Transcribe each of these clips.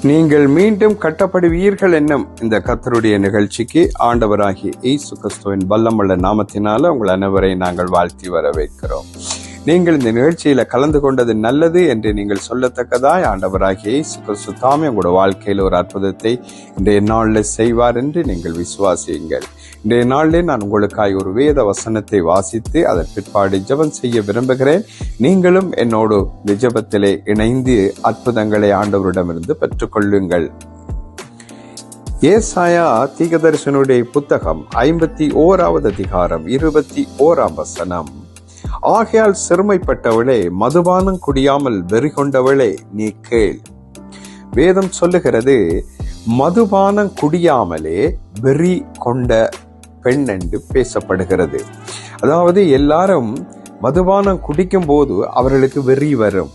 நீங்கள் மீண்டும் கட்டப்படுவீர்கள் என்னும் இந்த கர்த்தருடைய நிகழ்ச்சிக்கு ஆண்டவராகிய இயேசு கிறிஸ்துவின் வல்லமுள்ள நாமத்தினால உங்கள் அனைவரை நாங்கள் வாழ்த்தி வரவேற்கிறோம். நீங்கள் இந்த நிகழ்ச்சியில கலந்து கொண்டது நல்லது என்று நீங்கள் சொல்லத்தக்கதாய் ஆண்டவராகிய இயேசு கிறிஸ்து தாமே உங்களோட வாழ்க்கையில் ஒரு அற்புதத்தை இன்றைய நாளில் செய்வார் என்று நீங்கள் விசுவாசியுங்கள். இன்றைய நாளிலே நான் உங்களுக்காய் ஒரு வேத வசனத்தை வாசித்து அதன் பிற்பாடு ஜெபம் செய்ய விரும்புகிறேன். நீங்களும் என்னோடு இந்த ஜெபத்திலே இணைந்து அற்புதங்களை ஆண்டவரிடமிருந்து பெற்றுக்கொள்ளுங்கள். ஏசாயா தீர்க்கதரிசனுடைய புத்தகம் 51வது அதிகாரம் 21ஆம் வசனம். ஆகையால் சிறுமைப்பட்டவளே, மதுபானம் குடியாமல் வெறி கொண்டவளே, நீ கேள். வேதம் சொல்லுகிறது, மதுபானம் குடியாமலே வெறி கொண்ட பெண் என்று பேசப்படுகிறது. அதாவது எல்லாரும் மதுபானம் குடிக்கும் போது அவர்களுக்கு வெறி வரும்.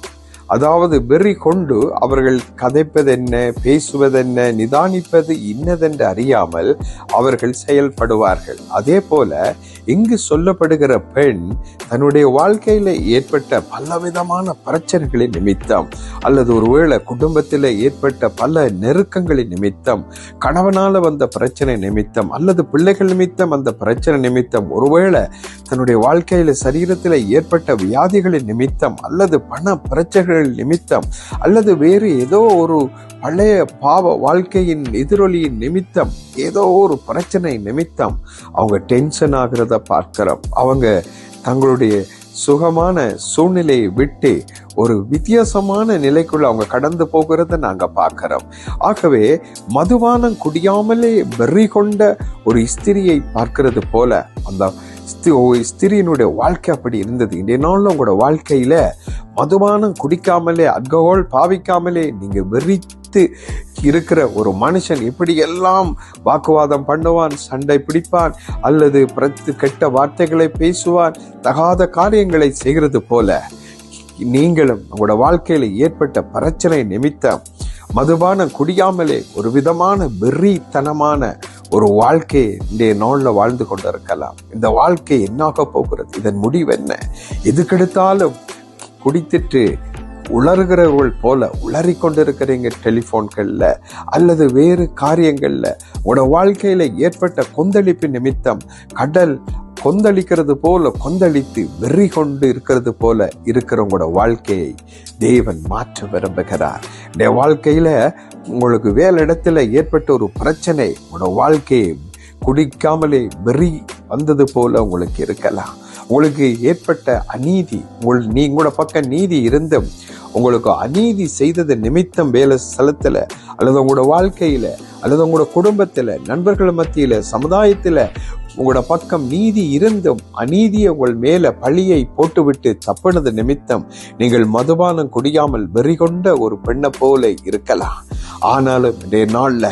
அதாவது வெறி கொண்டு அவர்கள் கதைப்பதென்ன, பேசுவதென்ன, நிதானிப்பது இன்னதென்று அறியாமல் அவர்கள் செயல்படுவார்கள். அதே போல இங்கு சொல்லப்படுகிற பெண் தன்னுடைய வாழ்க்கையில ஏற்பட்ட பலவிதமான பிரச்சனைகளின் நிமித்தம், அல்லது ஒருவேளை குடும்பத்தில் ஏற்பட்ட பல நெருக்கங்களின் நிமித்தம், கணவனால வந்த பிரச்சனை நிமித்தம், அல்லது பிள்ளைகள் நிமித்தம் அந்த பிரச்சனை நிமித்தம், ஒருவேளை தன்னுடைய வாழ்க்கையில சரீரத்தில் ஏற்பட்ட வியாதிகளின் நிமித்தம், அல்லது பண பிரச்சனைகள் நிமித்தம், அல்லது வேறு ஏதோ ஒரு பழைய பாவ வாழ்க்கையின் எதிரொலியின் நிமித்தம், ஏதோ ஒரு பிரச்சனை நிமித்தம் அவங்க டென்ஷன் ஆகிறத பார்க்கிறோம். அவங்க தங்களுடைய சுகமான சூழ்நிலையை விட்டு ஒரு வித்தியாசமான நிலைக்குள்ள அவங்க கடந்து போகிறத நாங்க பார்க்கிறோம். ஆகவே மதுபானம் குடியாமலே வெறி கொண்ட ஒரு ஸ்திரியை பார்க்கிறது போல அந்த ஸ்திரியினுடைய வாழ்க்கை அப்படி இருந்தது. இன்றைய நாள்ல உங்களோட வாழ்க்கையில மதுபானம் குடிக்காமலே, அல்கோஹால் பாவிக்காமலே நீங்க வெறித்து இருக்கிற ஒரு மனுஷன் இப்படி எல்லாம் வாக்குவாதம் பண்ணுவான், சண்டை பிடிப்பான், அல்லது கெட்ட வார்த்தைகளை பேசுவான், தகாத காரியங்களை செய்கிறது போல நீங்களும் உங்களோட வாழ்க்கையில ஏற்பட்ட பிரச்சனை நிமித்தம் மதுபானம் குடியாமலே ஒரு விதமான வெறித்தனமான ஒரு வாழ்க்கையை இன்றைய நாளில் வாழ்ந்து கொண்டு இருக்கலாம். இந்த வாழ்க்கை என்னாக போகிறது, இதன் முடிவு என்ன? எதுக்கெடுத்தாலும் குடித்துட்டு உளறுகிறவர்கள் போல உளறி கொண்டிருக்கிறீங்க டெலிஃபோன்கள்ல அல்லது வேறு காரியங்கள்ல. உங்களோட வாழ்க்கையில ஏற்பட்ட கொந்தளிப்பு நிமித்தம் கடல் கொந்தளிக்கிறது போல கொந்தளித்து வெறி கொண்டு இருக்கிறது போல இருக்கிறவங்களோட வாழ்க்கையை தேவன் மாற்ற விரும்புகிறார். இந்த வாழ்க்கையில உங்களுக்கு வேலை இடத்துல ஏற்பட்ட ஒரு பிரச்சனை உங்களோட வாழ்க்கையை குடிக்காமலே வெறி வந்தது போல உங்களுக்கு இருக்கலாம். உங்களுக்கு ஏற்பட்ட அநீதி, உங்களோட பக்கம் நீதி இருந்தும் உங்களுக்கு அநீதி செய்தது நிமித்தம் வேலை ஸ்தலத்துல அல்லது உங்களோட வாழ்க்கையில அல்லது உங்களோட குடும்பத்துல, நண்பர்கள் மத்தியில, சமுதாயத்துல உங்களோட பக்கம் நீதி இருந்தும் அநீதியை உங்கள் மேல பழியை போட்டுவிட்டு தப்புனது நிமித்தம் நீங்கள் மதுபானம் குடியாமல் வெறி கொண்ட ஒரு பெண்ணை போல இருக்கலாம். ஆனாலும் இன்றைய நாள்ல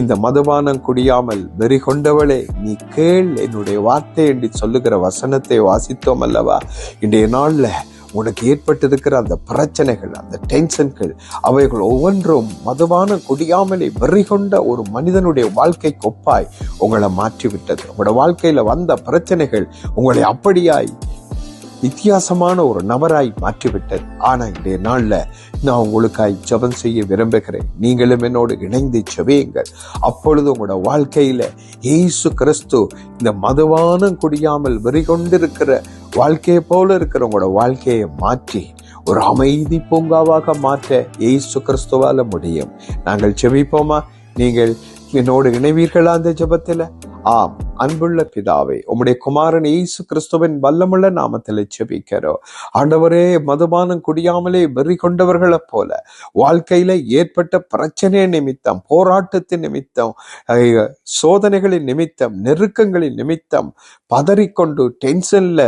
இந்த மதுபானம் குடியாமல் வெறி கொண்டவளே, நீ கேள் என்னுடைய வார்த்தை என்று சொல்லுகிற வசனத்தை வாசித்தோம் அல்லவா? இன்றைய நாள்ல உனக்கு ஏற்பட்டிருக்கிற அந்த பிரச்சனைகள், அந்த டென்ஷன்கள், அவைகள் ஒவ்வொன்றும் மதுபானம் குடியாமலே வெறி கொண்ட ஒரு மனிதனுடைய வாழ்க்கை கொப்பாய் உங்களை மாற்றிவிட்டது. உங்களோட வாழ்க்கையில வந்த பிரச்சனைகள் உங்களை அப்படியாய் வித்தியாசமான ஒரு நபராய் மாற்றிவிட்டது. ஆனா இன்றைய நாள்ல நான் உங்களுக்காய் ஜெபம் செய்ய விரும்புகிறேன். நீங்களும் என்னோடு இணைந்து ஜெபியுங்கள். அப்பொழுது உங்களோட வாழ்க்கையில இயேசு கிறிஸ்து இந்த மதுபானம் குடியாமல் வெறி கொண்டிருக்கிற வாழ்க்கையை போல இருக்கிற உங்களோட வாழ்க்கையை மாற்றி ஒரு அமைதி பூங்காவாக மாற்ற இயேசு கிறிஸ்துவால முடியும். நாங்கள் ஜெபிப்போமா? நீங்கள் என்னோடு இணைவீர்களா அந்த ஜெபத்துல? ஆம். அன்புள்ள பிதாவே, உம்முடைய குமாரன் இயேசு கிறிஸ்துவின் வல்லமுள்ள நாமத்தில் ஜெபிக்கிறோம். ஆண்டவரே, மதுபானம் குடியாமலே வெறி கொண்டவர்களை போல வாழ்க்கையில ஏற்பட்ட பிரச்சனை நிமித்தம், போராட்டத்தின் நிமித்தம், சோதனைகளின் நிமித்தம், நெருக்கங்களின் நிமித்தம் பதறிக்கொண்டு டென்ஷன்ல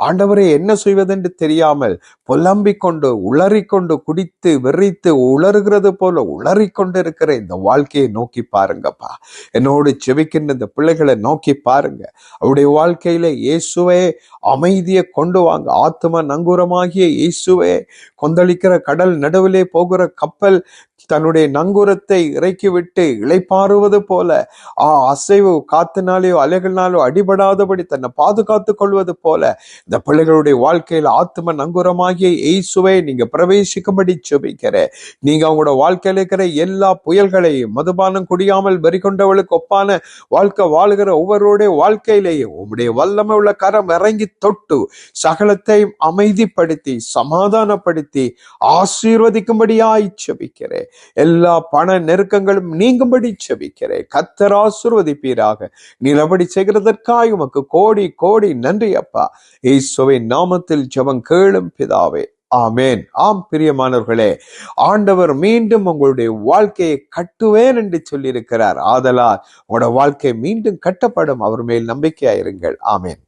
ஆண்டவரே என்ன செய்வதென்று தெரியாமல் புலம்பிக் கொண்டு உளறிக்கொண்டு குடித்து வெறித்து உளறுகிறது போல உளறிக்கொண்டு இருக்கிற இந்த வாழ்க்கையை நோக்கி பாருங்கப்பா. என்னோடு ஜெபிக்கின்ற இந்த பிள்ளைகளை நோக்கி பாருங்க. அவருடைய வாழ்க்கையில இயேசுவே அமைதியை கொண்டு வாங்க. ஆத்ம நங்கூரமாகிய இயேசுவே, கொந்தளிக்கிற கடல் நடுவிலே போகிற கப்பல் தன்னுடைய நங்கூரத்தை இறக்கிவிட்டு இளைப்பாறுவது போல அசைவு காத்தினாலேயோ அலைகளினாலோ அடிபடாதபடி தன்னை பாதுகாத்துக் கொள்வது போல இந்த பிள்ளைகளுடைய வாழ்க்கையில் ஆத்ம நங்கூரமாகிய இயேசுவை நீங்க பிரவேசிக்கும்படி ஜெபிக்கிறேன். நீங்க அவங்களோட வாழ்க்கையில் இருக்கிற எல்லா புயல்களையும், மதுபானம் குடியாமல் வெறி கொண்டவளுக்கு ஒப்பான வாழ்க்கை வாழுகிற ஒவ்வொருடைய வாழ்க்கையிலேயும் உம்முடைய வல்லமை உள்ள கரம் இறங்கி தொட்டு சகலத்தையும் அமைதிப்படுத்தி சமாதானப்படுத்தி ஆசீர்வதிக்கும்படியாய் ஜெபிக்கிறேன். எல்லா பண நெருக்கங்களும் நீங்கும்படி ஜெபிக்கிறேன். கர்த்தர் ஆசீர்வதிப்பீராக. நீர் அப்படி செய்கிறதற்காக உமக்கு கோடி கோடி நன்றி அப்பா. இயேசுவின் நாமத்தில் ஜெபம் கேளும் பிதாவே, ஆமேன். ஆம் பிரியமானவர்களே, ஆண்டவர் மீண்டும் உங்களுடைய வாழ்க்கையை கட்டுவேன் என்று சொல்லியிருக்கிறார். ஆதலால் உங்களோட வாழ்க்கை மீண்டும் கட்டப்படும். அவர் மேல் நம்பிக்கையாயிருங்கள். ஆமேன்.